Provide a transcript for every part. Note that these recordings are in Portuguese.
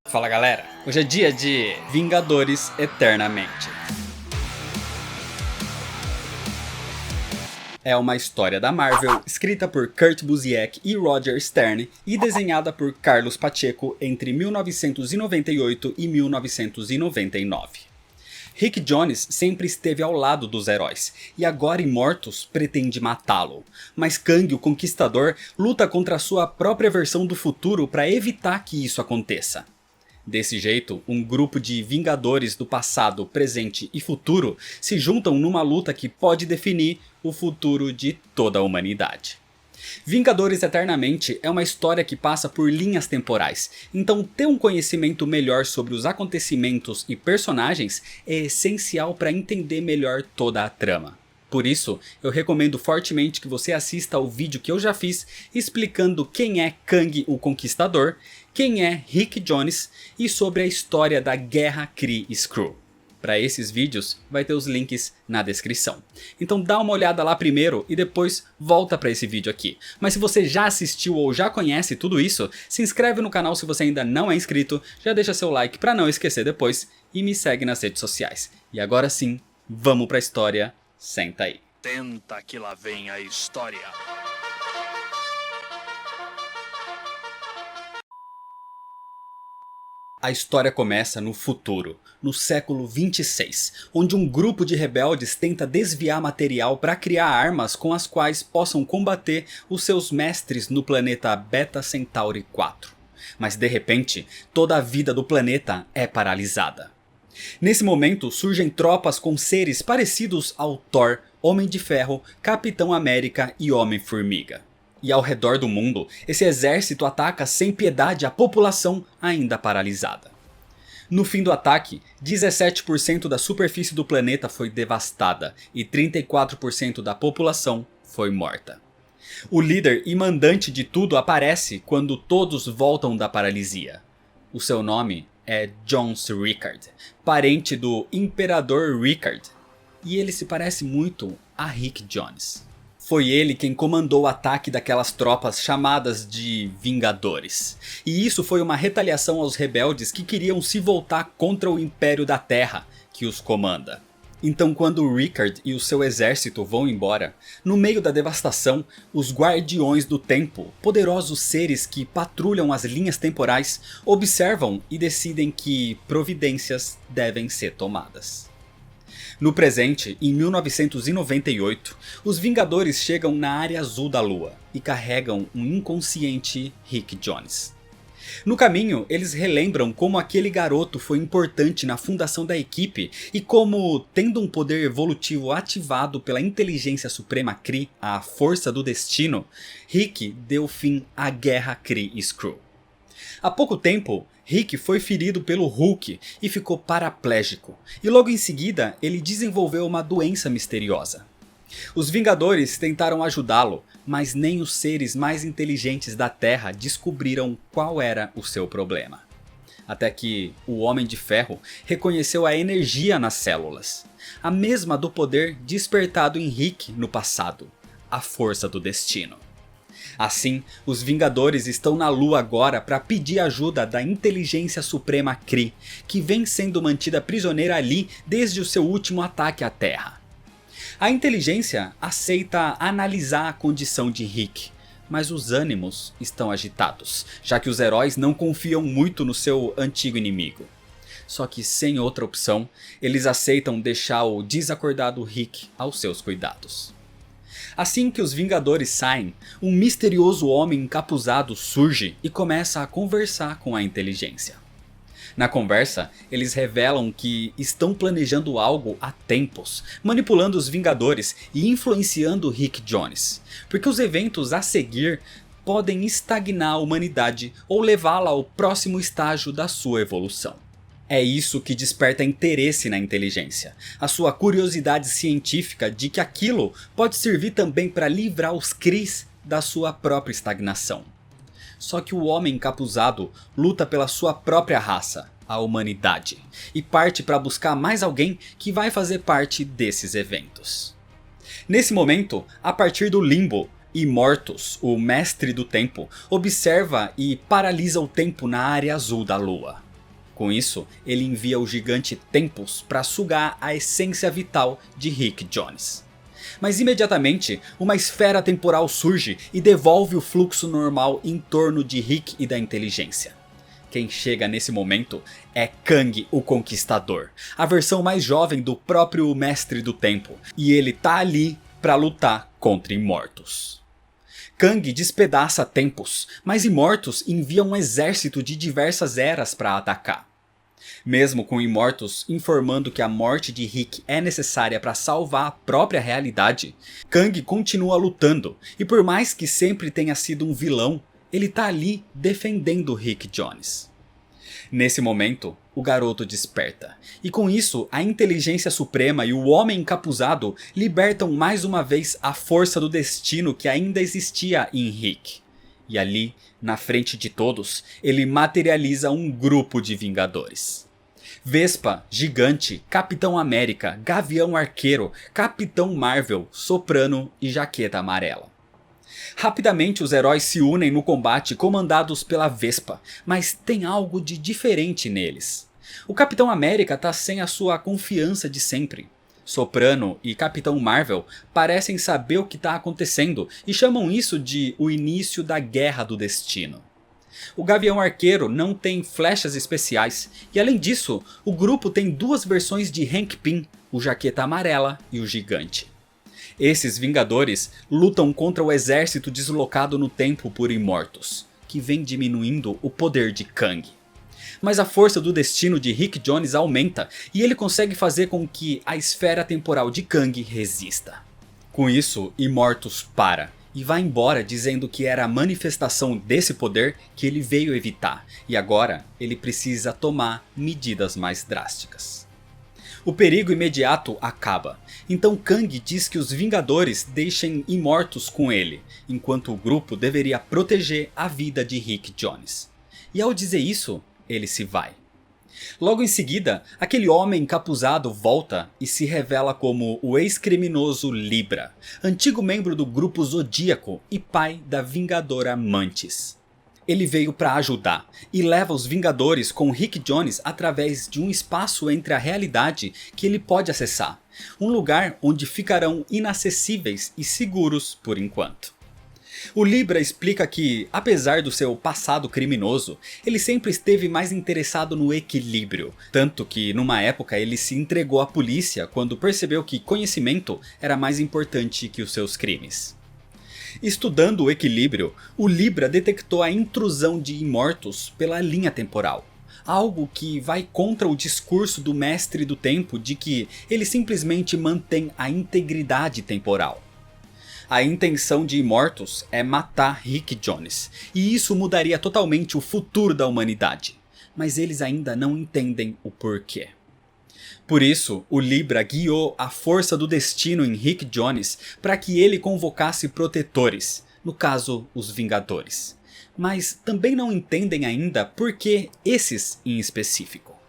Fala galera, hoje é dia de Vingadores Eternamente. É uma história da Marvel, escrita por Kurt Busiek e Roger Stern e desenhada por Carlos Pacheco entre 1998 e 1999. Rick Jones sempre esteve ao lado dos heróis, e agora Immortus pretende matá-lo. Mas Kang, o Conquistador, luta contra a sua própria versão do futuro para evitar que isso aconteça. Desse jeito, um grupo de Vingadores do passado, presente e futuro se juntam numa luta que pode definir o futuro de toda a humanidade. Vingadores Eternamente é uma história que passa por linhas temporais, então ter um conhecimento melhor sobre os acontecimentos e personagens é essencial para entender melhor toda a trama. Por isso, eu recomendo fortemente que você assista ao vídeo que eu já fiz explicando quem é Kang o Conquistador, quem é Rick Jones e sobre a história da Guerra Kree-Skrull. Para esses vídeos vai ter os links na descrição. Então dá uma olhada lá primeiro e depois volta para esse vídeo aqui. Mas se você já assistiu ou já conhece tudo isso, se inscreve no canal se você ainda não é inscrito, já deixa seu like para não esquecer depois e me segue nas redes sociais. E agora sim, vamos para a história, senta aí. Tenta que lá vem a história. A história começa no futuro, no século 26, onde um grupo de rebeldes tenta desviar material para criar armas com as quais possam combater os seus mestres no planeta Beta Centauri 4. Mas de repente, toda a vida do planeta é paralisada. Nesse momento surgem tropas com seres parecidos ao Thor, Homem de Ferro, Capitão América e Homem-Formiga. E ao redor do mundo, esse exército ataca sem piedade a população ainda paralisada. No fim do ataque, 17% da superfície do planeta foi devastada e 34% da população foi morta. O líder e mandante de tudo aparece quando todos voltam da paralisia. O seu nome é John C. Rickard, parente do Imperador Rickard, e ele se parece muito a Rick Jones. Foi ele quem comandou o ataque daquelas tropas chamadas de Vingadores. E isso foi uma retaliação aos rebeldes que queriam se voltar contra o Império da Terra, que os comanda. Então quando Rickard e o seu exército vão embora, no meio da devastação, os Guardiões do Tempo, poderosos seres que patrulham as linhas temporais, observam e decidem que providências devem ser tomadas. No presente, em 1998, os Vingadores chegam na área azul da Lua e carregam um inconsciente Rick Jones. No caminho, eles relembram como aquele garoto foi importante na fundação da equipe e como, tendo um poder evolutivo ativado pela inteligência suprema Kree, a força do destino, Rick deu fim à Guerra Kree-Skrull. Há pouco tempo, Rick foi ferido pelo Hulk e ficou paraplégico, e logo em seguida ele desenvolveu uma doença misteriosa. Os Vingadores tentaram ajudá-lo, mas nem os seres mais inteligentes da Terra descobriram qual era o seu problema. Até que o Homem de Ferro reconheceu a energia nas células, a mesma do poder despertado em Rick no passado, a força do destino. Assim, os Vingadores estão na Lua agora para pedir ajuda da Inteligência Suprema Kree, que vem sendo mantida prisioneira ali desde o seu último ataque à Terra. A inteligência aceita analisar a condição de Rick, mas os ânimos estão agitados, já que os heróis não confiam muito no seu antigo inimigo. Só que sem outra opção, eles aceitam deixar o desacordado Rick aos seus cuidados. Assim que os Vingadores saem, um misterioso homem encapuzado surge e começa a conversar com a inteligência. Na conversa, eles revelam que estão planejando algo há tempos, manipulando os Vingadores e influenciando Rick Jones, porque os eventos a seguir podem estagnar a humanidade ou levá-la ao próximo estágio da sua evolução. É isso que desperta interesse na inteligência, a sua curiosidade científica de que aquilo pode servir também para livrar os Krees da sua própria estagnação. Só que o homem encapuzado luta pela sua própria raça, a humanidade, e parte para buscar mais alguém que vai fazer parte desses eventos. Nesse momento, a partir do limbo, Immortus, o mestre do tempo, observa e paralisa o tempo na área azul da lua. Com isso, ele envia o gigante Tempus para sugar a essência vital de Rick Jones. Mas imediatamente, uma esfera temporal surge e devolve o fluxo normal em torno de Rick e da inteligência. Quem chega nesse momento é Kang o Conquistador, a versão mais jovem do próprio Mestre do Tempo, e ele tá ali para lutar contra Imortus. Kang despedaça Tempus, mas Imortus envia um exército de diversas eras para atacar. Mesmo com Imortus informando que a morte de Rick é necessária para salvar a própria realidade, Kang continua lutando, e por mais que sempre tenha sido um vilão, ele tá ali defendendo Rick Jones. Nesse momento, o garoto desperta, e com isso a inteligência suprema e o homem encapuzado libertam mais uma vez a força do destino que ainda existia em Rick. E ali, na frente de todos, ele materializa um grupo de Vingadores. Vespa, Gigante, Capitão América, Gavião Arqueiro, Capitão Marvel, Soprano e Jaqueta Amarela. Rapidamente os heróis se unem no combate comandados pela Vespa, mas tem algo de diferente neles. O Capitão América tá sem a sua confiança de sempre. Soprano e Capitão Marvel parecem saber o que está acontecendo e chamam isso de o início da Guerra do Destino. O Gavião Arqueiro não tem flechas especiais e além disso, o grupo tem duas versões de Hank Pym, o Jaqueta Amarela e o Gigante. Esses Vingadores lutam contra o exército deslocado no tempo por Imortus, que vem diminuindo o poder de Kang. Mas a força do destino de Rick Jones aumenta e ele consegue fazer com que a esfera temporal de Kang resista. Com isso, Imortus para e vai embora dizendo que era a manifestação desse poder que ele veio evitar e agora ele precisa tomar medidas mais drásticas. O perigo imediato acaba, então Kang diz que os Vingadores deixem Imortus com ele, enquanto o grupo deveria proteger a vida de Rick Jones. E ao dizer isso, ele se vai. Logo em seguida, aquele homem encapuzado volta e se revela como o ex-criminoso Libra, antigo membro do grupo Zodíaco e pai da Vingadora Mantis. Ele veio para ajudar e leva os Vingadores com Rick Jones através de um espaço entre a realidade que ele pode acessar, um lugar onde ficarão inacessíveis e seguros por enquanto. O Libra explica que, apesar do seu passado criminoso, ele sempre esteve mais interessado no equilíbrio, tanto que numa época ele se entregou à polícia quando percebeu que conhecimento era mais importante que os seus crimes. Estudando o equilíbrio, o Libra detectou a intrusão de Imortus pela linha temporal. Algo que vai contra o discurso do Mestre do Tempo de que ele simplesmente mantém a integridade temporal. A intenção de Imortus é matar Rick Jones, e isso mudaria totalmente o futuro da humanidade, mas eles ainda não entendem o porquê. Por isso, o Libra guiou a força do destino em Rick Jones para que ele convocasse protetores, no caso os Vingadores. Mas também não entendem ainda por que esses em específico.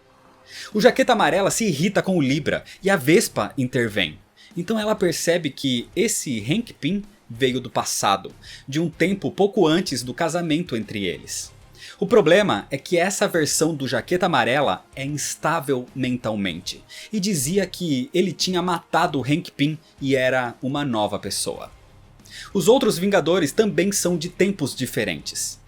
O Jaqueta Amarela se irrita com o Libra e a Vespa intervém. Então ela percebe que esse Hank Pym veio do passado, de um tempo pouco antes do casamento entre eles. O problema é que essa versão do Jaqueta Amarela é instável mentalmente, e dizia que ele tinha matado Hank Pym e era uma nova pessoa. Os outros Vingadores também são de tempos diferentes.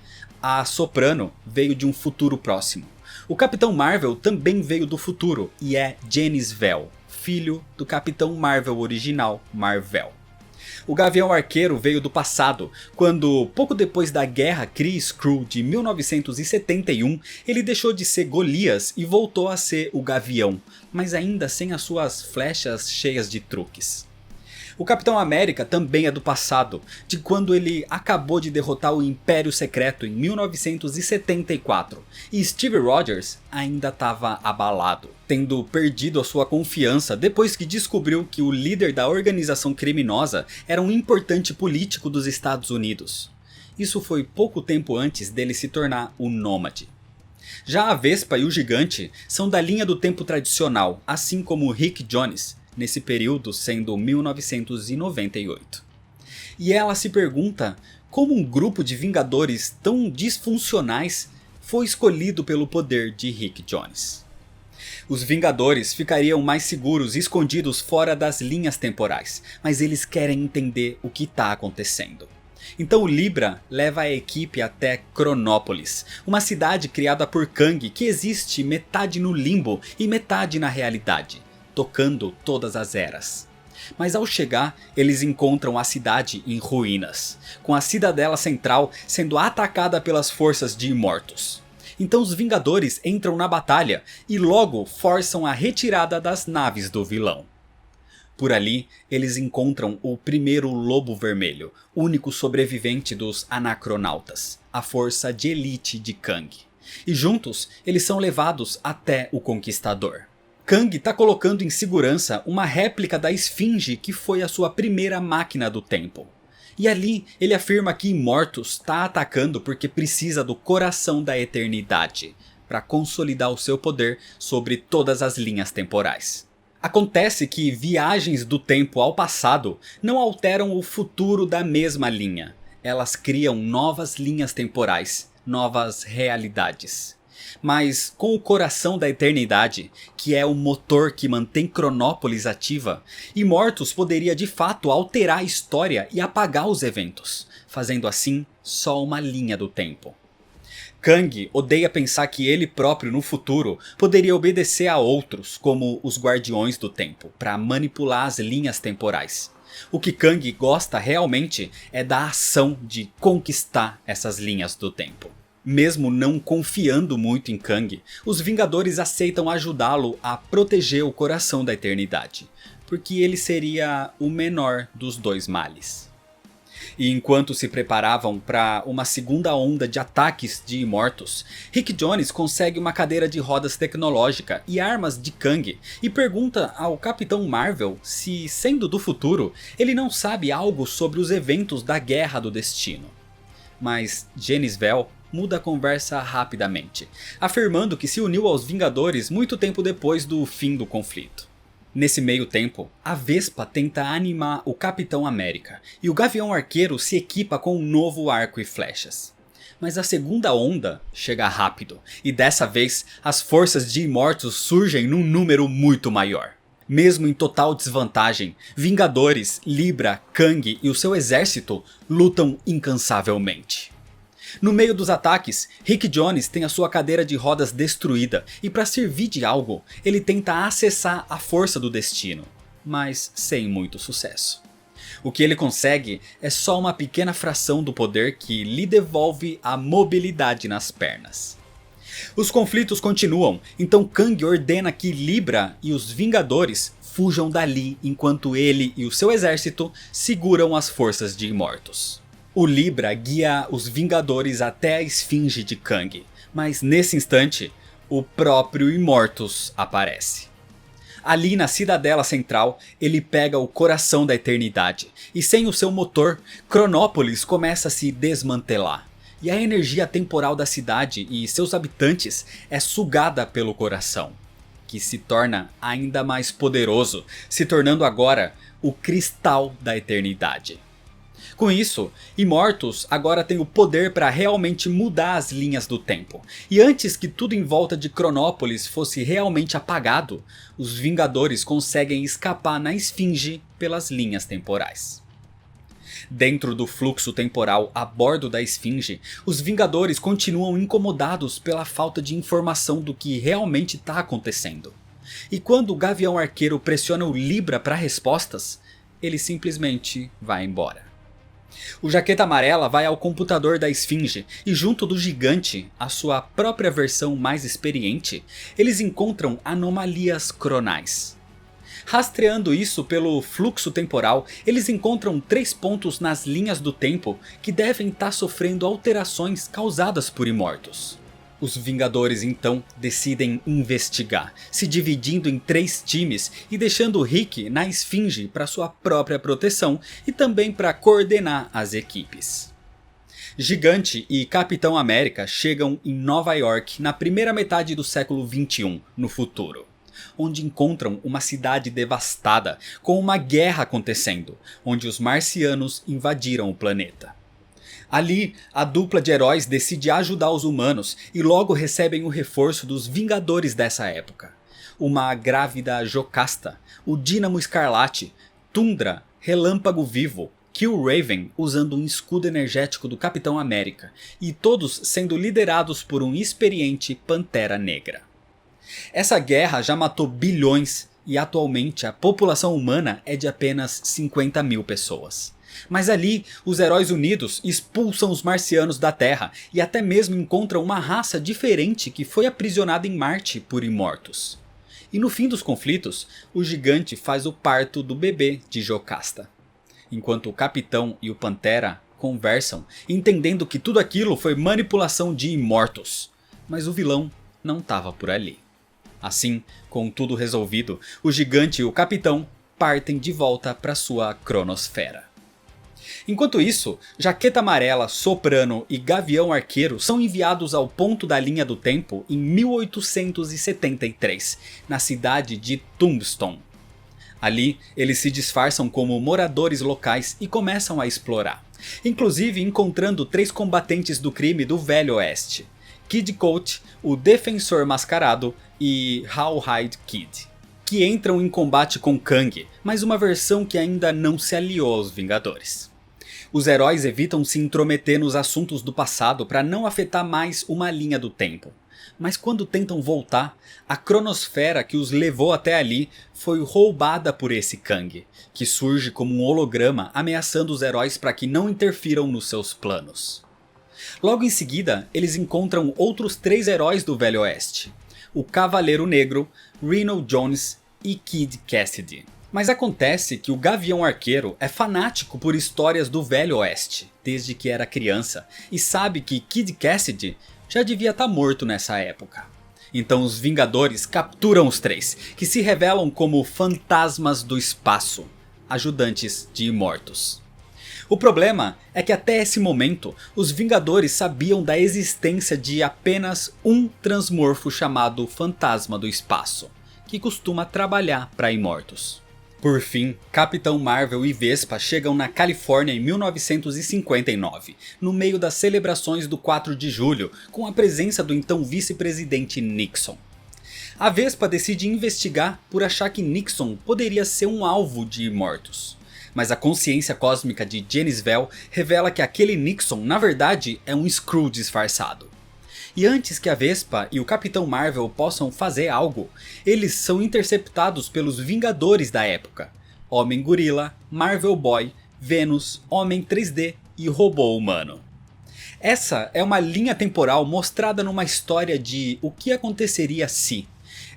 A Soprano veio de um futuro próximo. O Capitão Marvel também veio do futuro e é Janice Vell, filho do Capitão Marvel original, Mar-Vell. O Gavião Arqueiro veio do passado, quando, pouco depois da Guerra Kree-Skrull de 1971, ele deixou de ser Golias e voltou a ser o Gavião, mas ainda sem as suas flechas cheias de truques. O Capitão América também é do passado, de quando ele acabou de derrotar o Império Secreto em 1974, e Steve Rogers ainda estava abalado, tendo perdido a sua confiança depois que descobriu que o líder da organização criminosa era um importante político dos Estados Unidos. Isso foi pouco tempo antes dele se tornar o Nômade. Já a Vespa e o Gigante são da linha do tempo tradicional, assim como Rick Jones, nesse período sendo 1998. E ela se pergunta como um grupo de Vingadores tão disfuncionais foi escolhido pelo poder de Rick Jones. Os Vingadores ficariam mais seguros e escondidos fora das linhas temporais, mas eles querem entender o que está acontecendo. Então o Libra leva a equipe até Cronópolis, uma cidade criada por Kang que existe metade no limbo e metade na realidade, tocando todas as eras. Mas ao chegar, eles encontram a cidade em ruínas, com a cidadela central sendo atacada pelas forças de Imortus. Então os Vingadores entram na batalha e logo forçam a retirada das naves do vilão. Por ali, eles encontram o primeiro Lobo Vermelho, único sobrevivente dos Anacronautas, a força de elite de Kang. E juntos, eles são levados até o Conquistador. Kang está colocando em segurança uma réplica da Esfinge que foi a sua primeira máquina do tempo. E ali, ele afirma que Imortus está atacando porque precisa do coração da eternidade, para consolidar o seu poder sobre todas as linhas temporais. Acontece que viagens do tempo ao passado não alteram o futuro da mesma linha. Elas criam novas linhas temporais, novas realidades. Mas com o coração da eternidade, que é o motor que mantém Cronópolis ativa, Imortus poderia de fato alterar a história e apagar os eventos, fazendo assim só uma linha do tempo. Kang odeia pensar que ele próprio no futuro poderia obedecer a outros, como os Guardiões do Tempo, para manipular as linhas temporais. O que Kang gosta realmente é da ação de conquistar essas linhas do tempo. Mesmo não confiando muito em Kang, os Vingadores aceitam ajudá-lo a proteger o coração da eternidade, porque ele seria o menor dos dois males. E enquanto se preparavam para uma segunda onda de ataques de Imortus, Rick Jones consegue uma cadeira de rodas tecnológica e armas de Kang e pergunta ao Capitão Marvel se, sendo do futuro, ele não sabe algo sobre os eventos da Guerra do Destino. Mas Genis-Vell muda a conversa rapidamente, afirmando que se uniu aos Vingadores muito tempo depois do fim do conflito. Nesse meio tempo, a Vespa tenta animar o Capitão América e o Gavião Arqueiro se equipa com um novo arco e flechas. Mas a segunda onda chega rápido e dessa vez as forças de Imortus surgem num número muito maior. Mesmo em total desvantagem, Vingadores, Libra, Kang e o seu exército lutam incansavelmente. No meio dos ataques, Rick Jones tem a sua cadeira de rodas destruída e para servir de algo, ele tenta acessar a força do destino, mas sem muito sucesso. O que ele consegue é só uma pequena fração do poder que lhe devolve a mobilidade nas pernas. Os conflitos continuam, então Kang ordena que Libra e os Vingadores fujam dali enquanto ele e o seu exército seguram as forças de Imortus. O Libra guia os Vingadores até a Esfinge de Kang, mas nesse instante, o próprio Imortus aparece. Ali na Cidadela Central, ele pega o coração da eternidade, e sem o seu motor, Cronópolis começa a se desmantelar. E a energia temporal da cidade e seus habitantes é sugada pelo coração, que se torna ainda mais poderoso, se tornando agora o Cristal da Eternidade. Com isso, Imortus agora tem o poder para realmente mudar as linhas do tempo. E antes que tudo em volta de Cronópolis fosse realmente apagado, os Vingadores conseguem escapar na Esfinge pelas linhas temporais. Dentro do fluxo temporal a bordo da Esfinge, os Vingadores continuam incomodados pela falta de informação do que realmente está acontecendo. E quando o Gavião Arqueiro pressiona o Libra para respostas, ele simplesmente vai embora. O Jaqueta Amarela vai ao computador da Esfinge e junto do Gigante, a sua própria versão mais experiente, eles encontram anomalias cronais. Rastreando isso pelo fluxo temporal, eles encontram 3 pontos nas linhas do tempo que devem estar sofrendo alterações causadas por Imortus. Os Vingadores então decidem investigar, se dividindo em 3 times e deixando Rick na Esfinge para sua própria proteção e também para coordenar as equipes. Gigante e Capitão América chegam em Nova York na primeira metade do século XXI, no futuro, onde encontram uma cidade devastada com uma guerra acontecendo, onde os marcianos invadiram o planeta. Ali, a dupla de heróis decide ajudar os humanos e logo recebem o reforço dos Vingadores dessa época. Uma grávida Jocasta, o Dínamo Escarlate, Tundra, Relâmpago Vivo, Killraven usando um escudo energético do Capitão América, e todos sendo liderados por um experiente Pantera Negra. Essa guerra já matou bilhões e atualmente a população humana é de apenas 50 mil pessoas. Mas ali, os heróis unidos expulsam os marcianos da Terra e até mesmo encontram uma raça diferente que foi aprisionada em Marte por Imortus. E no fim dos conflitos, o gigante faz o parto do bebê de Jocasta. Enquanto o Capitão e o Pantera conversam, entendendo que tudo aquilo foi manipulação de Imortus. Mas o vilão não estava por ali. Assim, com tudo resolvido, o gigante e o Capitão partem de volta para sua cronosfera. Enquanto isso, Jaqueta Amarela, Soprano e Gavião Arqueiro são enviados ao ponto da linha do tempo em 1873, na cidade de Tombstone. Ali, eles se disfarçam como moradores locais e começam a explorar, inclusive encontrando 3 combatentes do crime do Velho Oeste: Kid Colt, o Defensor Mascarado e Rawhide Kid, que entram em combate com Kang, mas uma versão que ainda não se aliou aos Vingadores. Os heróis evitam se intrometer nos assuntos do passado para não afetar mais uma linha do tempo. Mas quando tentam voltar, a cronosfera que os levou até ali foi roubada por esse Kang, que surge como um holograma ameaçando os heróis para que não interfiram nos seus planos. Logo em seguida, eles encontram outros 3 heróis do Velho Oeste: o Cavaleiro Negro, Rhino Jones e Kid Cassidy. Mas acontece que o Gavião Arqueiro é fanático por histórias do Velho Oeste, desde que era criança, e sabe que Kid Cassidy já devia estar morto nessa época. Então os Vingadores capturam os 3, que se revelam como fantasmas do espaço, ajudantes de Imortus. O problema é que até esse momento, os Vingadores sabiam da existência de apenas um transmorfo chamado Fantasma do Espaço, que costuma trabalhar para Imortus. Por fim, Capitão Marvel e Vespa chegam na Califórnia em 1959, no meio das celebrações do 4 de julho, com a presença do então vice-presidente Nixon. A Vespa decide investigar por achar que Nixon poderia ser um alvo de Imortus. Mas a consciência cósmica de Genis-Vell revela que aquele Nixon na verdade é um Skrull disfarçado. E antes que a Vespa e o Capitão Marvel possam fazer algo, eles são interceptados pelos Vingadores da época: Homem-Gorila, Marvel Boy, Vênus, Homem 3D e Robô Humano. Essa é uma linha temporal mostrada numa história de o que aconteceria se.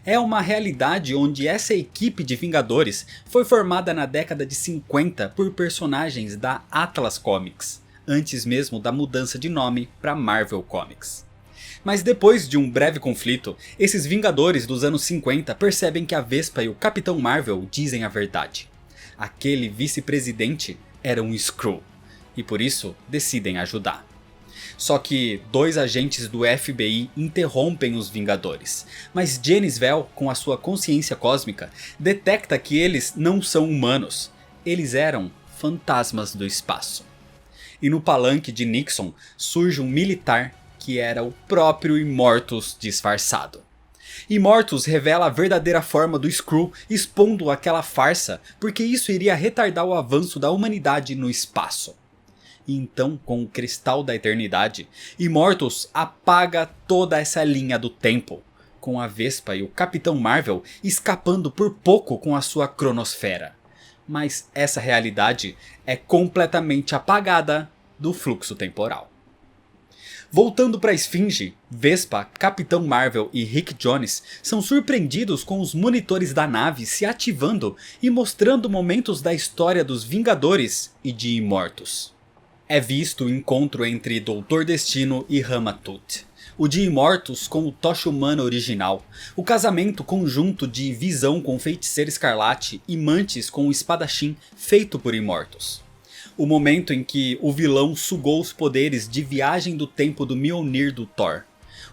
É uma realidade onde essa equipe de Vingadores foi formada na década de 50 por personagens da Atlas Comics, antes mesmo da mudança de nome para Marvel Comics. Mas depois de um breve conflito, esses Vingadores dos anos 50 percebem que a Vespa e o Capitão Marvel dizem a verdade. Aquele vice-presidente era um Skrull, e por isso decidem ajudar. Só que 2 agentes do FBI interrompem os Vingadores, mas Genis-Vell, com a sua consciência cósmica, detecta que eles não são humanos, eles eram fantasmas do espaço. E no palanque de Nixon surge um militar que era o próprio Imortus disfarçado. Imortus revela a verdadeira forma do Skrull, expondo aquela farsa, porque isso iria retardar o avanço da humanidade no espaço. E então, com o Cristal da Eternidade, Imortus apaga toda essa linha do tempo, com a Vespa e o Capitão Marvel escapando por pouco com a sua cronosfera. Mas essa realidade é completamente apagada do fluxo temporal. Voltando para a Esfinge, Vespa, Capitão Marvel e Rick Jones são surpreendidos com os monitores da nave se ativando e mostrando momentos da história dos Vingadores e de Imortus. É visto o encontro entre Doutor Destino e Ramatut, o de Imortus com o Tocha Humana original, o casamento conjunto de Visão com o Feiticeiro Escarlate e Mantis com o Espadachim feito por Imortus. O momento em que o vilão sugou os poderes de viagem do tempo do Mjolnir do Thor.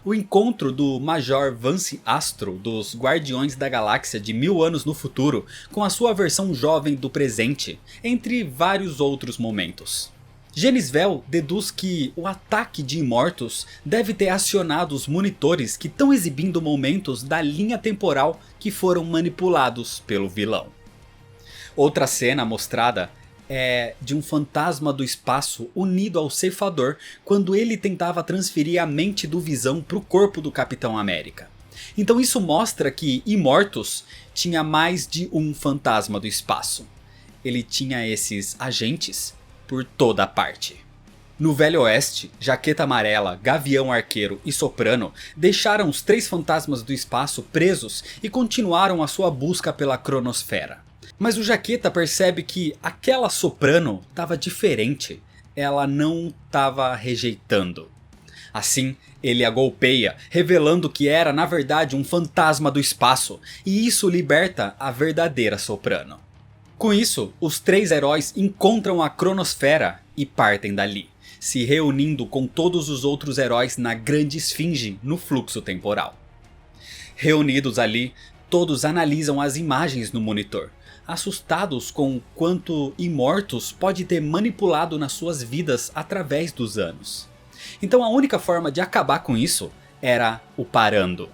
O encontro do Major Vance Astro dos Guardiões da Galáxia de 1000 anos no futuro com a sua versão jovem do presente, entre vários outros momentos. Genisvel deduz que o ataque de Immortus deve ter acionado os monitores que estão exibindo momentos da linha temporal que foram manipulados pelo vilão. Outra cena mostrada é de um fantasma do espaço unido ao ceifador quando ele tentava transferir a mente do Visão para o corpo do Capitão América. Então isso mostra que Immortus tinha mais de um fantasma do espaço. Ele tinha esses agentes por toda parte. No Velho Oeste, Jaqueta Amarela, Gavião Arqueiro e Soprano deixaram os 3 fantasmas do espaço presos e continuaram a sua busca pela cronosfera. Mas o Jaqueta percebe que aquela Soprano estava diferente, ela não estava rejeitando. Assim, ele a golpeia, revelando que era na verdade um fantasma do espaço, e isso liberta a verdadeira Soprano. Com isso, os 3 heróis encontram a cronosfera e partem dali, se reunindo com todos os outros heróis na Grande Esfinge no fluxo temporal. Reunidos ali, todos analisam as imagens no monitor, assustados com quanto Immortus pode ter manipulado nas suas vidas através dos anos. Então a única forma de acabar com isso era o parando.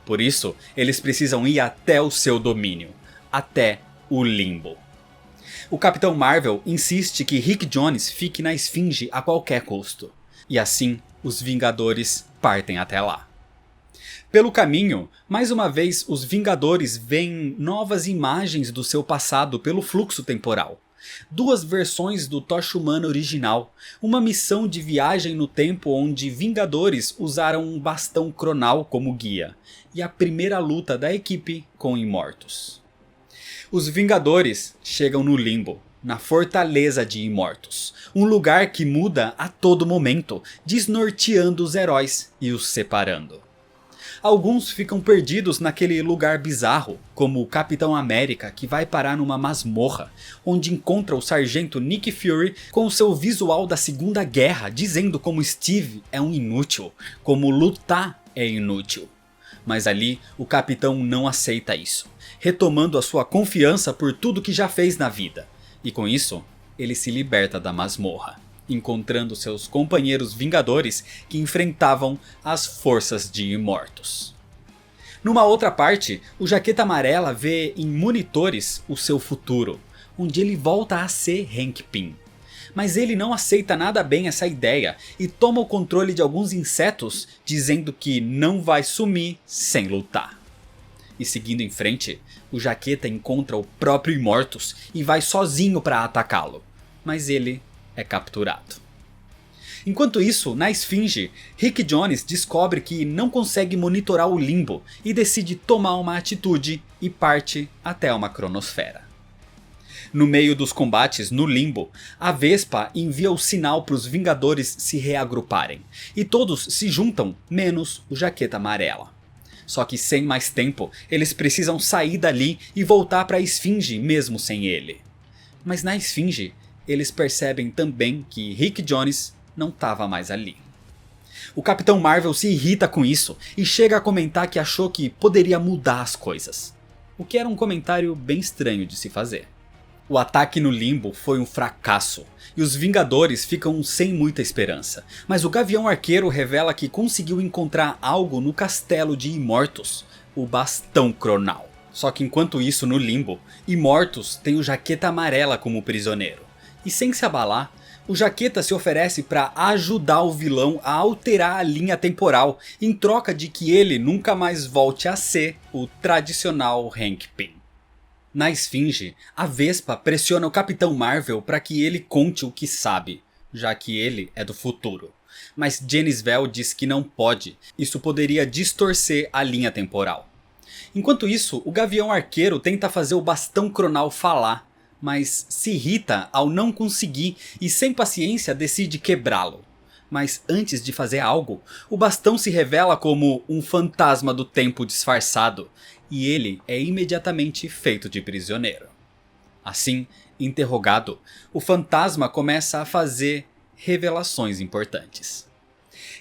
Por isso, eles precisam ir até o seu domínio, até o Limbo. O Capitão Marvel insiste que Rick Jones fique na Esfinge a qualquer custo. E assim, os Vingadores partem até lá. Pelo caminho, mais uma vez os Vingadores veem novas imagens do seu passado pelo fluxo temporal. 2 versões do Tocha Humana original, uma missão de viagem no tempo onde Vingadores usaram um bastão cronal como guia, e a primeira luta da equipe com Immortus. Os Vingadores chegam no Limbo, na Fortaleza de Immortus, um lugar que muda a todo momento, desnorteando os heróis e os separando. Alguns ficam perdidos naquele lugar bizarro, como o Capitão América que vai parar numa masmorra, onde encontra o Sargento Nick Fury com o seu visual da Segunda Guerra, dizendo como Steve é um inútil, como lutar é inútil. Mas ali o Capitão não aceita isso, retomando a sua confiança por tudo que já fez na vida. E com isso, ele se liberta da masmorra, encontrando seus companheiros Vingadores que enfrentavam as forças de Immortus. Numa outra parte, o Jaqueta Amarela vê em monitores o seu futuro, onde ele volta a ser Hank Pym. Mas ele não aceita nada bem essa ideia e toma o controle de alguns insetos, dizendo que não vai sumir sem lutar. E seguindo em frente, o Jaqueta encontra o próprio Immortus e vai sozinho para atacá-lo, mas ele é capturado. Enquanto isso, na Esfinge, Rick Jones descobre que não consegue monitorar o Limbo e decide tomar uma atitude e parte até uma cronosfera. No meio dos combates no Limbo, a Vespa envia o sinal para os Vingadores se reagruparem, e todos se juntam, menos o Jaqueta Amarela. Só que sem mais tempo, eles precisam sair dali e voltar para a Esfinge mesmo sem ele. Mas na Esfinge, eles percebem também que Rick Jones não estava mais ali. O Capitão Marvel se irrita com isso e chega a comentar que achou que poderia mudar as coisas. O que era um comentário bem estranho de se fazer. O ataque no Limbo foi um fracasso e os Vingadores ficam sem muita esperança. Mas o Gavião Arqueiro revela que conseguiu encontrar algo no castelo de Immortus, o Bastão Cronal. Só que enquanto isso no Limbo, Immortus tem o Jaqueta Amarela como prisioneiro. E sem se abalar, o Jaqueta se oferece para ajudar o vilão a alterar a linha temporal, em troca de que ele nunca mais volte a ser o tradicional Hank Pym. Na Esfinge, a Vespa pressiona o Capitão Marvel para que ele conte o que sabe, já que ele é do futuro. Mas Genisvel diz que não pode, isso poderia distorcer a linha temporal. Enquanto isso, o Gavião Arqueiro tenta fazer o Bastão Cronal falar, mas se irrita ao não conseguir e sem paciência decide quebrá-lo. Mas antes de fazer algo, o bastão se revela como um fantasma do tempo disfarçado, e ele é imediatamente feito de prisioneiro. Assim, interrogado, o fantasma começa a fazer revelações importantes.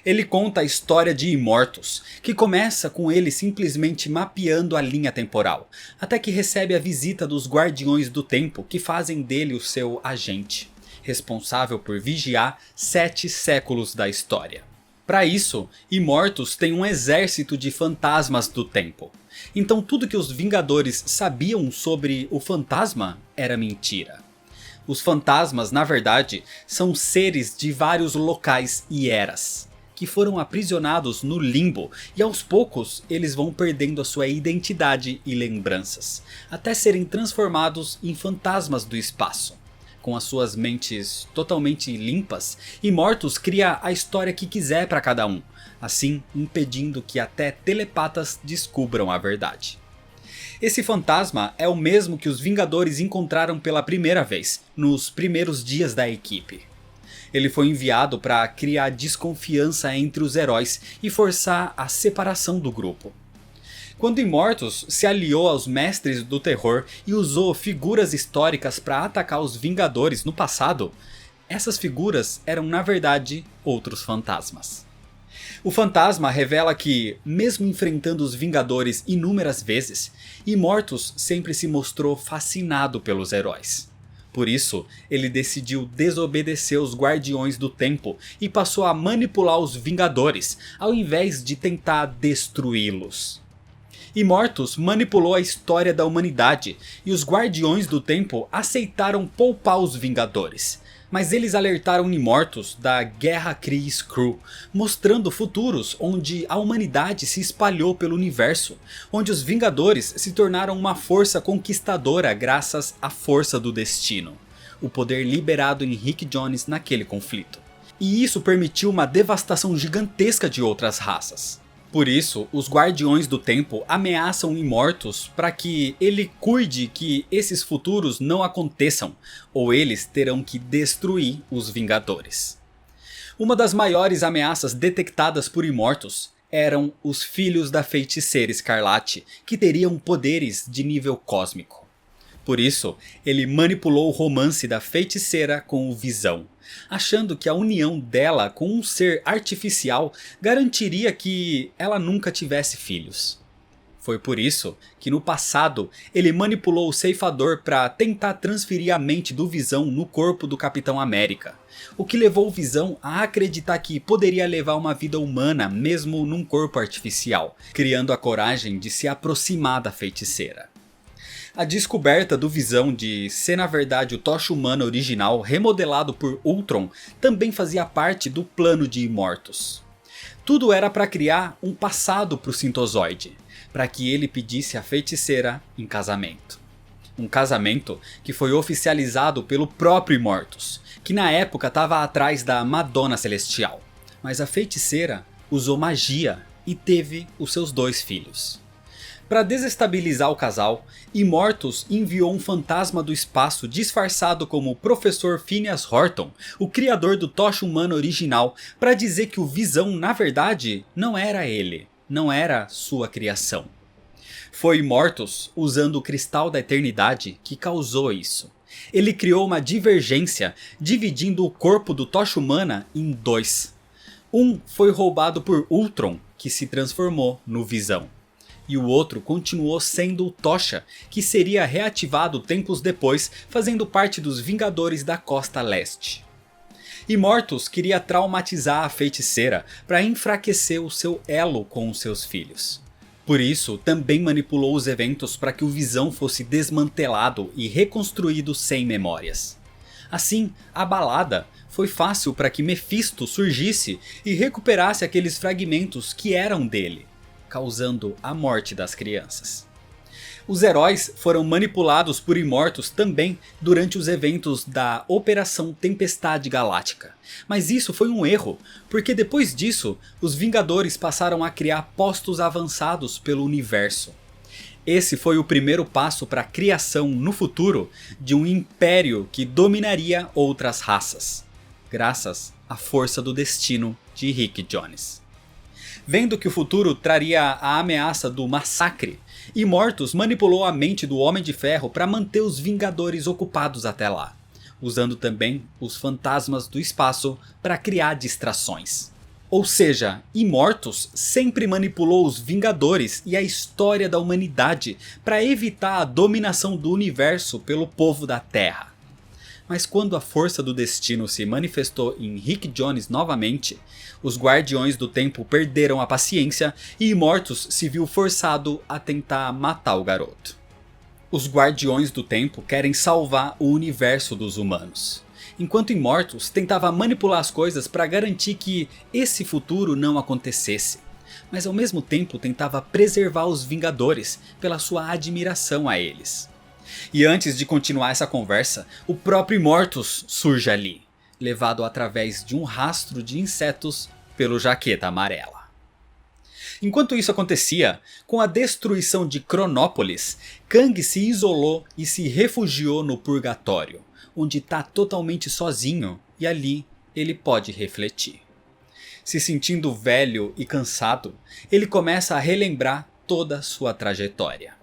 Ele conta a história de Immortus, que começa com ele simplesmente mapeando a linha temporal, até que recebe a visita dos Guardiões do Tempo, que fazem dele o seu agente. responsável por vigiar 7 séculos da história. Para isso, Immortus tem um exército de fantasmas do tempo. Então tudo que os Vingadores sabiam sobre o fantasma era mentira. Os fantasmas, na verdade, são seres de vários locais e eras, que foram aprisionados no limbo e aos poucos eles vão perdendo a sua identidade e lembranças, até serem transformados em fantasmas do espaço. Com as suas mentes totalmente limpas, Immortus cria a história que quiser para cada um, assim impedindo que até telepatas descubram a verdade. Esse fantasma é o mesmo que os Vingadores encontraram pela primeira vez, nos primeiros dias da equipe. Ele foi enviado para criar desconfiança entre os heróis e forçar a separação do grupo. Quando Immortus se aliou aos Mestres do Terror e usou figuras históricas para atacar os Vingadores no passado, essas figuras eram na verdade outros fantasmas. O fantasma revela que, mesmo enfrentando os Vingadores inúmeras vezes, Immortus sempre se mostrou fascinado pelos heróis. Por isso, ele decidiu desobedecer os Guardiões do Tempo e passou a manipular os Vingadores, ao invés de tentar destruí-los. Immortus manipulou a história da humanidade e os Guardiões do Tempo aceitaram poupar os Vingadores. Mas eles alertaram Immortus da Guerra Kree-Skrull, mostrando futuros onde a humanidade se espalhou pelo universo, onde os Vingadores se tornaram uma força conquistadora graças à força do destino, o poder liberado em Rick Jones naquele conflito. E isso permitiu uma devastação gigantesca de outras raças. Por isso, os Guardiões do Tempo ameaçam Immortus para que ele cuide que esses futuros não aconteçam, ou eles terão que destruir os Vingadores. Uma das maiores ameaças detectadas por Immortus eram os filhos da Feiticeira Escarlate, que teriam poderes de nível cósmico. Por isso, ele manipulou o romance da Feiticeira com o Visão, achando que a união dela com um ser artificial garantiria que ela nunca tivesse filhos. Foi por isso que no passado ele manipulou o Ceifador para tentar transferir a mente do Visão no corpo do Capitão América, o que levou o Visão a acreditar que poderia levar uma vida humana mesmo num corpo artificial, criando a coragem de se aproximar da Feiticeira. A descoberta do Visão de ser na verdade o Tocha Humana original remodelado por Ultron também fazia parte do plano de Immortus. Tudo era para criar um passado para o Sintozoide, para que ele pedisse a Feiticeira em casamento. Um casamento que foi oficializado pelo próprio Immortus, que na época estava atrás da Madonna Celestial. Mas a Feiticeira usou magia e teve os seus 2 filhos. Para desestabilizar o casal, Immortus enviou um fantasma do espaço disfarçado como o Professor Phineas Horton, o criador do Tocha Humana original, para dizer que o Visão na verdade não era ele, não era sua criação. Foi Immortus, usando o Cristal da Eternidade, que causou isso. Ele criou uma divergência, dividindo o corpo do Tocha Humana em 2. Um foi roubado por Ultron, que se transformou no Visão. E o outro continuou sendo o Tocha, que seria reativado tempos depois, fazendo parte dos Vingadores da Costa Leste. Immortus queria traumatizar a Feiticeira para enfraquecer o seu elo com os seus filhos. Por isso, também manipulou os eventos para que o Visão fosse desmantelado e reconstruído sem memórias. Assim, abalada, foi fácil para que Mephisto surgisse e recuperasse aqueles fragmentos que eram dele, causando a morte das crianças. Os heróis foram manipulados por Immortus também durante os eventos da Operação Tempestade Galáctica. Mas isso foi um erro, porque depois disso, os Vingadores passaram a criar postos avançados pelo universo. Esse foi o primeiro passo para a criação no futuro de um império que dominaria outras raças, graças à força do destino de Rick Jones. Vendo que o futuro traria a ameaça do massacre, Immortus manipulou a mente do Homem de Ferro para manter os Vingadores ocupados até lá, usando também os fantasmas do espaço para criar distrações. Ou seja, Immortus sempre manipulou os Vingadores e a história da humanidade para evitar a dominação do universo pelo povo da Terra. Mas quando a força do destino se manifestou em Rick Jones novamente, os Guardiões do Tempo perderam a paciência e Immortus se viu forçado a tentar matar o garoto. Os Guardiões do Tempo querem salvar o universo dos humanos, enquanto Immortus tentava manipular as coisas para garantir que esse futuro não acontecesse, mas ao mesmo tempo tentava preservar os Vingadores pela sua admiração a eles. E antes de continuar essa conversa, o próprio Immortus surge ali, levado através de um rastro de insetos pelo Jaqueta Amarela. Enquanto isso acontecia, com a destruição de Cronópolis, Kang se isolou e se refugiou no Purgatório, onde está totalmente sozinho e ali ele pode refletir. Se sentindo velho e cansado, ele começa a relembrar toda a sua trajetória.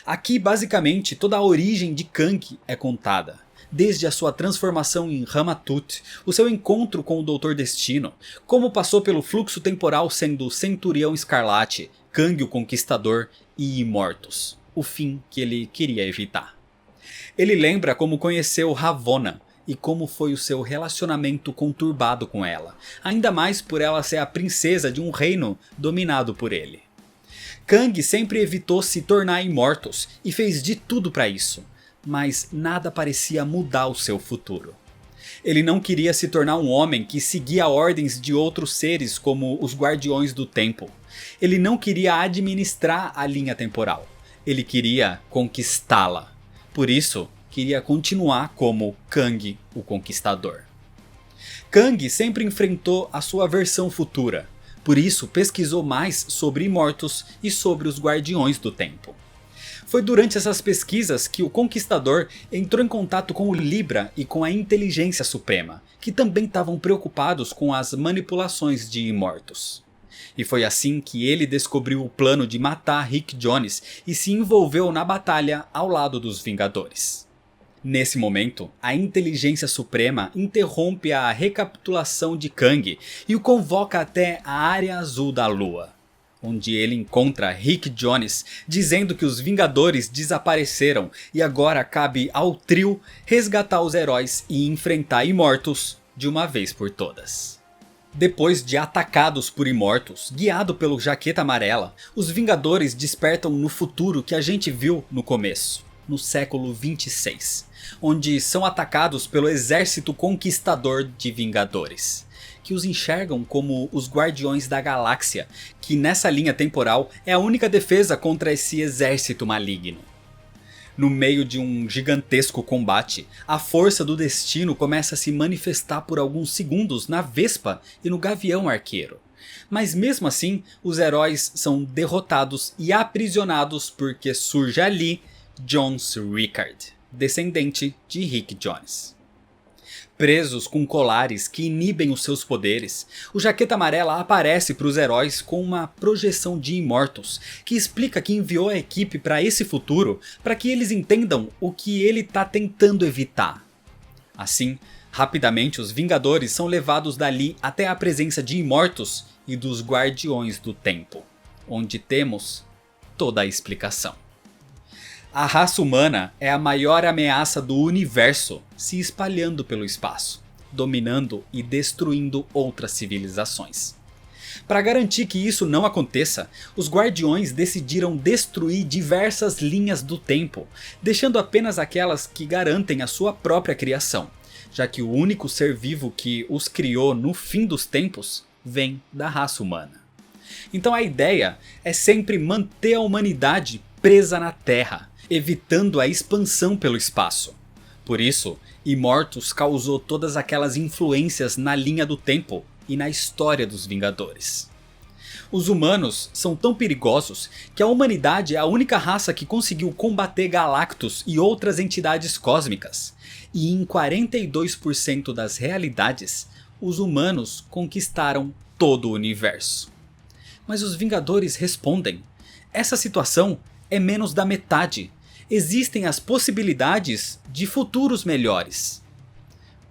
Aqui basicamente toda a origem de Kang é contada, desde a sua transformação em Ramatut, o seu encontro com o Doutor Destino, como passou pelo fluxo temporal sendo Centurião Escarlate, Kang o Conquistador e Immortus, o fim que ele queria evitar. Ele lembra como conheceu Ravonna e como foi o seu relacionamento conturbado com ela, ainda mais por ela ser a princesa de um reino dominado por ele. Kang sempre evitou se tornar Immortus e fez de tudo para isso, mas nada parecia mudar o seu futuro. Ele não queria se tornar um homem que seguia ordens de outros seres como os Guardiões do Tempo. Ele não queria administrar a linha temporal, ele queria conquistá-la. Por isso, queria continuar como Kang o Conquistador. Kang sempre enfrentou a sua versão futura, por isso pesquisou mais sobre Immortus e sobre os Guardiões do Tempo. Foi durante essas pesquisas que o Conquistador entrou em contato com o Libra e com a Inteligência Suprema, que também estavam preocupados com as manipulações de Immortus. E foi assim que ele descobriu o plano de matar Rick Jones e se envolveu na batalha ao lado dos Vingadores. Nesse momento, a Inteligência Suprema interrompe a recapitulação de Kang e o convoca até a Área Azul da Lua, onde ele encontra Rick Jones dizendo que os Vingadores desapareceram e agora cabe ao trio resgatar os heróis e enfrentar Immortus de uma vez por todas. Depois de atacados por Immortus, guiado pelo Jaqueta Amarela, os Vingadores despertam no futuro que a gente viu no começo, no século 26, onde são atacados pelo exército conquistador de Vingadores, que os enxergam como os Guardiões da Galáxia, que nessa linha temporal é a única defesa contra esse exército maligno. No meio de um gigantesco combate, a força do destino começa a se manifestar por alguns segundos na Vespa e no Gavião Arqueiro. Mas mesmo assim, os heróis são derrotados e aprisionados porque surge ali Johns Rickard, descendente de Rick Jones. Presos com colares que inibem os seus poderes, o Jaqueta Amarela aparece para os heróis com uma projeção de Immortus, que explica que enviou a equipe para esse futuro para que eles entendam o que ele está tentando evitar. Assim, rapidamente os Vingadores são levados dali até a presença de Immortus e dos Guardiões do Tempo, onde temos toda a explicação. A raça humana é a maior ameaça do universo, se espalhando pelo espaço, dominando e destruindo outras civilizações. Para garantir que isso não aconteça, os Guardiões decidiram destruir diversas linhas do tempo, deixando apenas aquelas que garantem a sua própria criação, já que o único ser vivo que os criou no fim dos tempos vem da raça humana. Então a ideia é sempre manter a humanidade presa na Terra, evitando a expansão pelo espaço. Por isso, Immortus causou todas aquelas influências na linha do tempo e na história dos Vingadores. Os humanos são tão perigosos que a humanidade é a única raça que conseguiu combater Galactus e outras entidades cósmicas. E em 42% das realidades, os humanos conquistaram todo o universo. Mas os Vingadores respondem: essa situação é menos da metade. Existem as possibilidades de futuros melhores.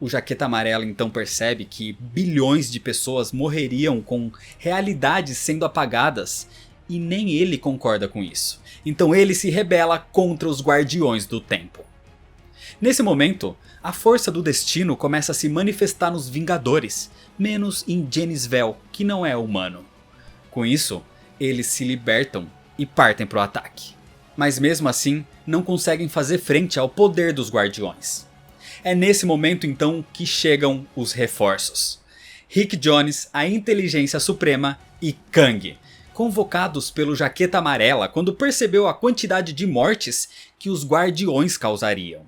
O Jaqueta Amarela então percebe que bilhões de pessoas morreriam com realidades sendo apagadas e nem ele concorda com isso. Então ele se rebela contra os Guardiões do Tempo. Nesse momento, a força do destino começa a se manifestar nos Vingadores, menos em Genis-Vell, que não é humano. Com isso, eles se libertam e partem para o ataque. Mas mesmo assim, não conseguem fazer frente ao poder dos Guardiões. É nesse momento então que chegam os reforços. Rick Jones, a Inteligência Suprema e Kang, convocados pelo Jaqueta Amarela quando percebeu a quantidade de mortes que os Guardiões causariam.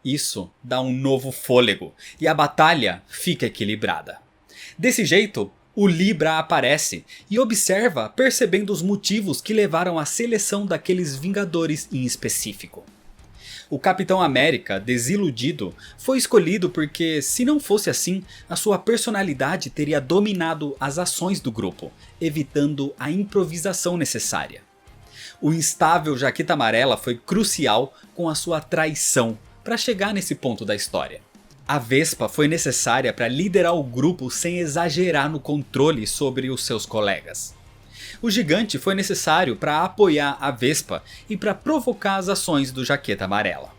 Isso dá um novo fôlego e a batalha fica equilibrada. Desse jeito, o Libra aparece e observa, percebendo os motivos que levaram à seleção daqueles Vingadores em específico. O Capitão América, desiludido, foi escolhido porque, se não fosse assim, a sua personalidade teria dominado as ações do grupo, evitando a improvisação necessária. O instável Jaqueta Amarela foi crucial com a sua traição para chegar nesse ponto da história. A Vespa foi necessária para liderar o grupo sem exagerar no controle sobre os seus colegas. O Gigante foi necessário para apoiar a Vespa e para provocar as ações do Jaqueta Amarela.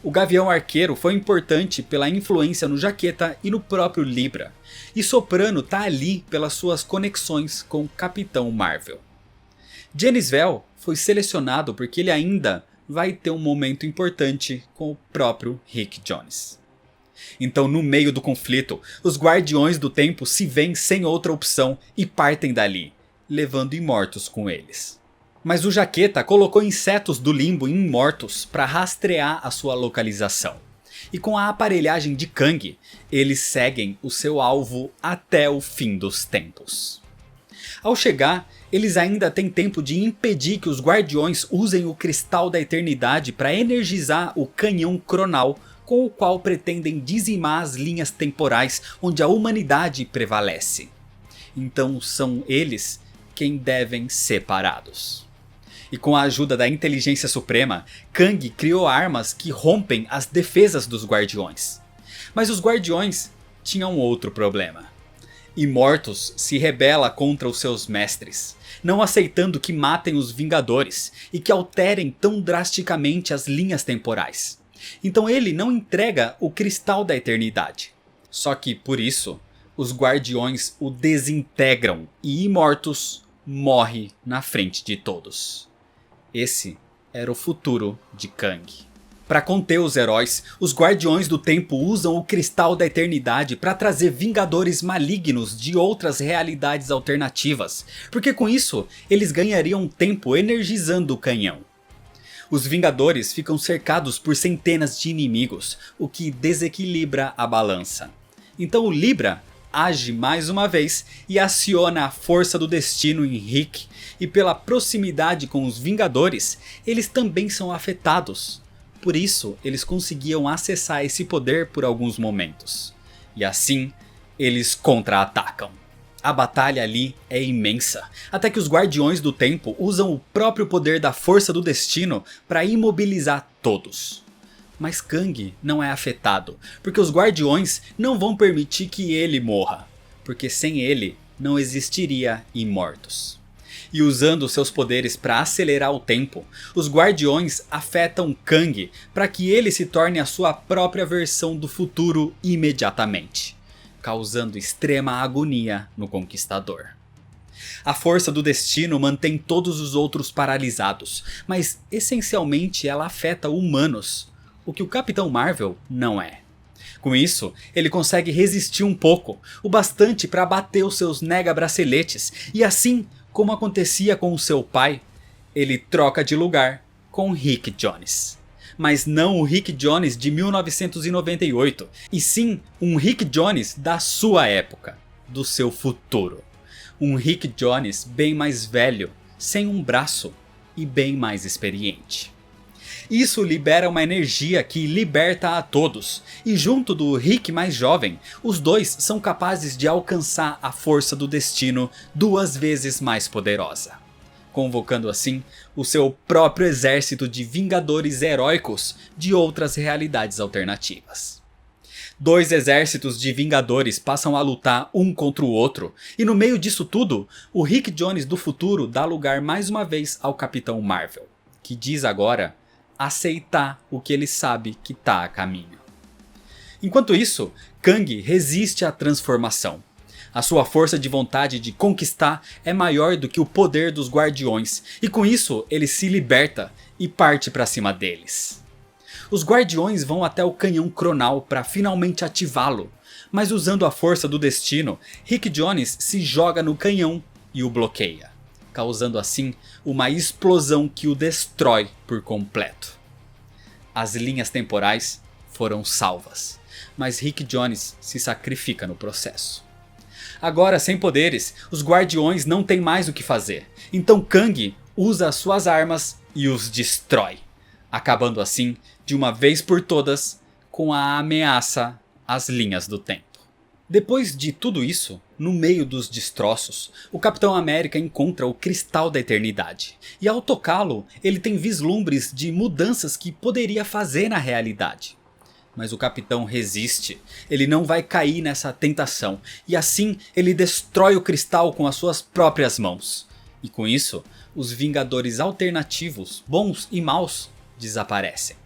O Gavião Arqueiro foi importante pela influência no Jaqueta e no próprio Libra. E Soprano tá ali pelas suas conexões com o Capitão Marvel. Genis-Vell foi selecionado porque ele ainda vai ter um momento importante com o próprio Rick Jones. Então, no meio do conflito, os Guardiões do Tempo se veem sem outra opção e partem dali, levando imortos com eles. Mas o Jaqueta colocou insetos do limbo em imortos para rastrear a sua localização. E com a aparelhagem de Kang, eles seguem o seu alvo até o fim dos tempos. Ao chegar, eles ainda têm tempo de impedir que os Guardiões usem o Cristal da Eternidade para energizar o canhão Cronal, com o qual pretendem dizimar as linhas temporais onde a humanidade prevalece. Então são eles quem devem ser parados. E com a ajuda da Inteligência Suprema, Kang criou armas que rompem as defesas dos Guardiões. Mas os Guardiões tinham outro problema. Immortus se rebela contra os seus mestres, não aceitando que matem os Vingadores e que alterem tão drasticamente as linhas temporais. Então ele não entrega o Cristal da Eternidade. Só que por isso, os Guardiões o desintegram e Immortus morre na frente de todos. Esse era o futuro de Kang. Para conter os heróis, os Guardiões do Tempo usam o Cristal da Eternidade para trazer Vingadores malignos de outras realidades alternativas, porque com isso eles ganhariam tempo energizando o canhão. Os Vingadores ficam cercados por centenas de inimigos, o que desequilibra a balança. Então o Libra age mais uma vez e aciona a força do destino em Rick, e pela proximidade com os Vingadores, eles também são afetados. Por isso, eles conseguiam acessar esse poder por alguns momentos. E assim, eles contra-atacam. A batalha ali é imensa, até que os Guardiões do Tempo usam o próprio poder da força do destino para imobilizar todos. Mas Kang não é afetado, porque os Guardiões não vão permitir que ele morra, porque sem ele não existiria Immortus. E usando seus poderes para acelerar o tempo, os Guardiões afetam Kang para que ele se torne a sua própria versão do futuro imediatamente, causando extrema agonia no Conquistador. A força do destino mantém todos os outros paralisados, mas essencialmente ela afeta humanos, o que o Capitão Marvel não é. Com isso, ele consegue resistir um pouco, o bastante para abater os seus nega-braceletes, e assim como acontecia com o seu pai, ele troca de lugar com Rick Jones. Mas não o Rick Jones de 1998, e sim um Rick Jones da sua época, do seu futuro. Um Rick Jones bem mais velho, sem um braço e bem mais experiente. Isso libera uma energia que liberta a todos, e junto do Rick mais jovem, os dois são capazes de alcançar a força do destino 2 vezes mais poderosa, convocando assim o seu próprio exército de Vingadores heróicos de outras realidades alternativas. 2 exércitos de Vingadores passam a lutar um contra o outro, e no meio disso tudo, o Rick Jones do futuro dá lugar mais uma vez ao Capitão Marvel, que diz agora: aceitar o que ele sabe que tá a caminho. Enquanto isso, Kang resiste à transformação. A sua força de vontade de conquistar é maior do que o poder dos guardiões, e com isso ele se liberta e parte para cima deles. Os guardiões vão até o canhão cronal para finalmente ativá-lo, mas usando a força do destino, Rick Jones se joga no canhão e o bloqueia, causando assim uma explosão que o destrói por completo. As linhas temporais foram salvas, mas Rick Jones se sacrifica no processo. Agora, sem poderes, os guardiões não têm mais o que fazer, então Kang usa as suas armas e os destrói, acabando assim, de uma vez por todas, com a ameaça às linhas do tempo. Depois de tudo isso, no meio dos destroços, o Capitão América encontra o Cristal da Eternidade, e ao tocá-lo, ele tem vislumbres de mudanças que poderia fazer na realidade. Mas o Capitão resiste, ele não vai cair nessa tentação, e assim ele destrói o cristal com as suas próprias mãos. E com isso, os Vingadores alternativos, bons e maus, desaparecem.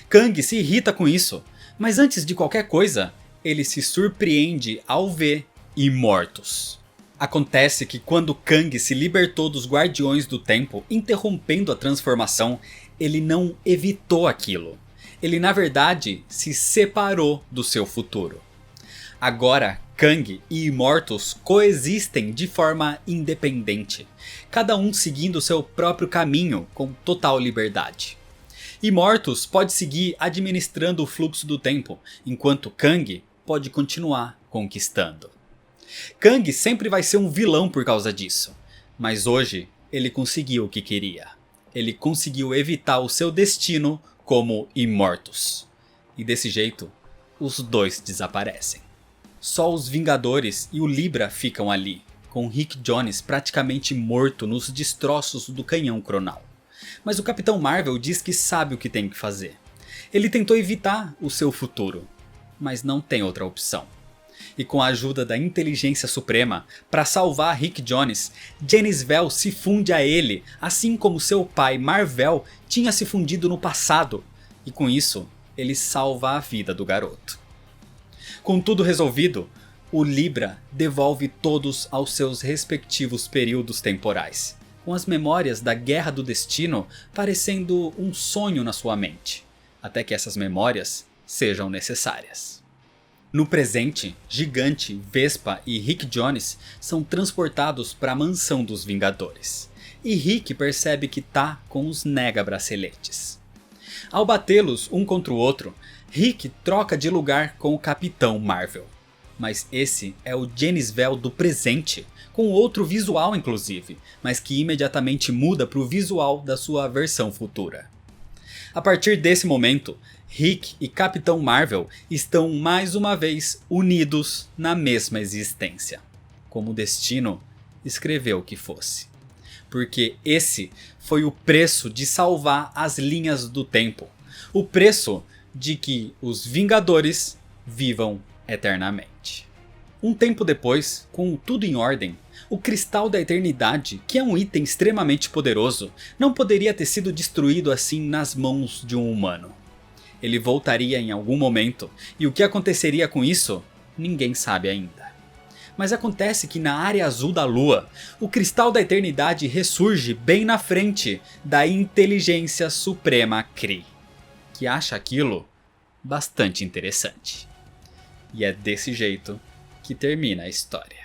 Kang se irrita com isso, mas antes de qualquer coisa, ele se surpreende ao ver Imortus. Acontece que quando Kang se libertou dos Guardiões do Tempo, interrompendo a transformação, ele não evitou aquilo. Ele na verdade se separou do seu futuro. Agora Kang e Imortus coexistem de forma independente, cada um seguindo seu próprio caminho com total liberdade. Imortus pode seguir administrando o fluxo do tempo, enquanto Kang pode continuar conquistando. Kang sempre vai ser um vilão por causa disso, mas hoje ele conseguiu o que queria. Ele conseguiu evitar o seu destino como Imortus. E desse jeito, os dois desaparecem. Só os Vingadores e o Libra ficam ali, com Rick Jones praticamente morto nos destroços do canhão cronal. Mas o Capitão Marvel diz que sabe o que tem que fazer. Ele tentou evitar o seu futuro, mas não tem outra opção. E com a ajuda da Inteligência Suprema, para salvar Rick Jones, Genis-Vell se funde a ele, assim como seu pai Mar-Vell tinha se fundido no passado, e com isso, ele salva a vida do garoto. Com tudo resolvido, o Libra devolve todos aos seus respectivos períodos temporais, com as memórias da Guerra do Destino parecendo um sonho na sua mente, até que essas memórias sejam necessárias. No presente, Gigante, Vespa e Rick Jones são transportados para a mansão dos Vingadores, e Rick percebe que tá com os nega-braceletes. Ao batê-los um contra o outro, Rick troca de lugar com o Capitão Marvel, mas esse é o Genis-Vell do presente, com outro visual inclusive, mas que imediatamente muda para o visual da sua versão futura. A partir desse momento, Rick e Capitão Marvel estão mais uma vez unidos na mesma existência, como o destino escreveu que fosse. Porque esse foi o preço de salvar as linhas do tempo, o preço de que os Vingadores vivam eternamente. Um tempo depois, com tudo em ordem, o Cristal da Eternidade, que é um item extremamente poderoso, não poderia ter sido destruído assim nas mãos de um humano. Ele voltaria em algum momento, e o que aconteceria com isso, ninguém sabe ainda. Mas acontece que na área azul da lua, o Cristal da Eternidade ressurge bem na frente da Inteligência Suprema Kree, que acha aquilo bastante interessante. E é desse jeito que termina a história.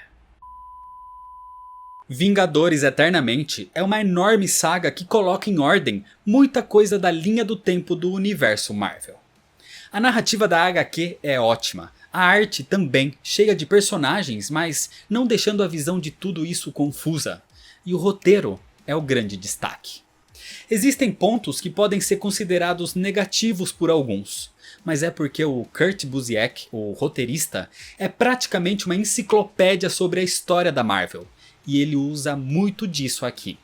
Vingadores Eternamente é uma enorme saga que coloca em ordem muita coisa da linha do tempo do universo Marvel. A narrativa da HQ é ótima, a arte também, cheia de personagens, mas não deixando a visão de tudo isso confusa, e o roteiro é o grande destaque. Existem pontos que podem ser considerados negativos por alguns, mas é porque o Kurt Busiek, o roteirista, é praticamente uma enciclopédia sobre a história da Marvel, e ele usa muito disso aqui.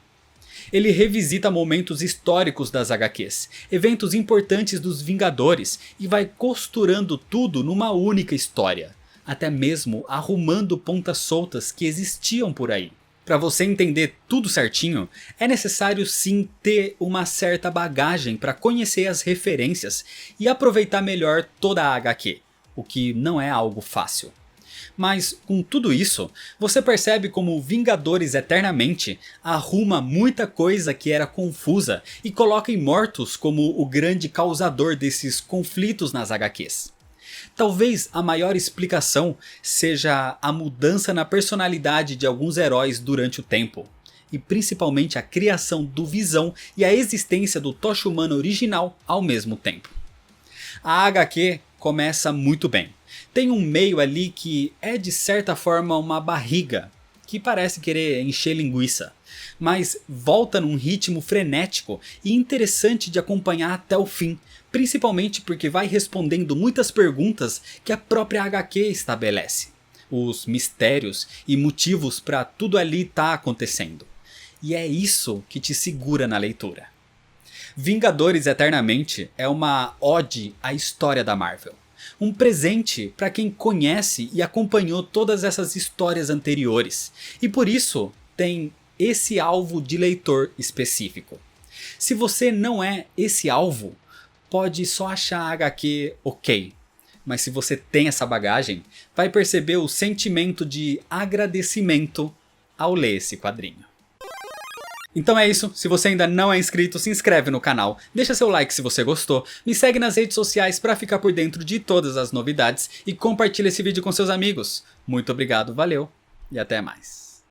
Ele revisita momentos históricos das HQs, eventos importantes dos Vingadores e vai costurando tudo numa única história, até mesmo arrumando pontas soltas que existiam por aí. Para você entender tudo certinho, é necessário sim ter uma certa bagagem para conhecer as referências e aproveitar melhor toda a HQ, o que não é algo fácil. Mas com tudo isso, você percebe como Vingadores Eternamente arruma muita coisa que era confusa e coloca Immortus como o grande causador desses conflitos nas HQs. Talvez a maior explicação seja a mudança na personalidade de alguns heróis durante o tempo, e principalmente a criação do Visão e a existência do Tocha Humana original ao mesmo tempo. A HQ começa muito bem. Tem um meio ali que é de certa forma uma barriga, que parece querer encher linguiça, mas volta num ritmo frenético e interessante de acompanhar até o fim, principalmente porque vai respondendo muitas perguntas que a própria HQ estabelece, os mistérios e motivos para tudo ali estar acontecendo. E é isso que te segura na leitura. Vingadores Eternamente é uma ode à história da Marvel. Um presente para quem conhece e acompanhou todas essas histórias anteriores. E por isso tem esse alvo de leitor específico. Se você não é esse alvo, pode só achar a HQ ok. Mas se você tem essa bagagem, vai perceber o sentimento de agradecimento ao ler esse quadrinho. Então é isso, se você ainda não é inscrito, se inscreve no canal, deixa seu like se você gostou, me segue nas redes sociais para ficar por dentro de todas as novidades e compartilha esse vídeo com seus amigos. Muito obrigado, valeu e até mais.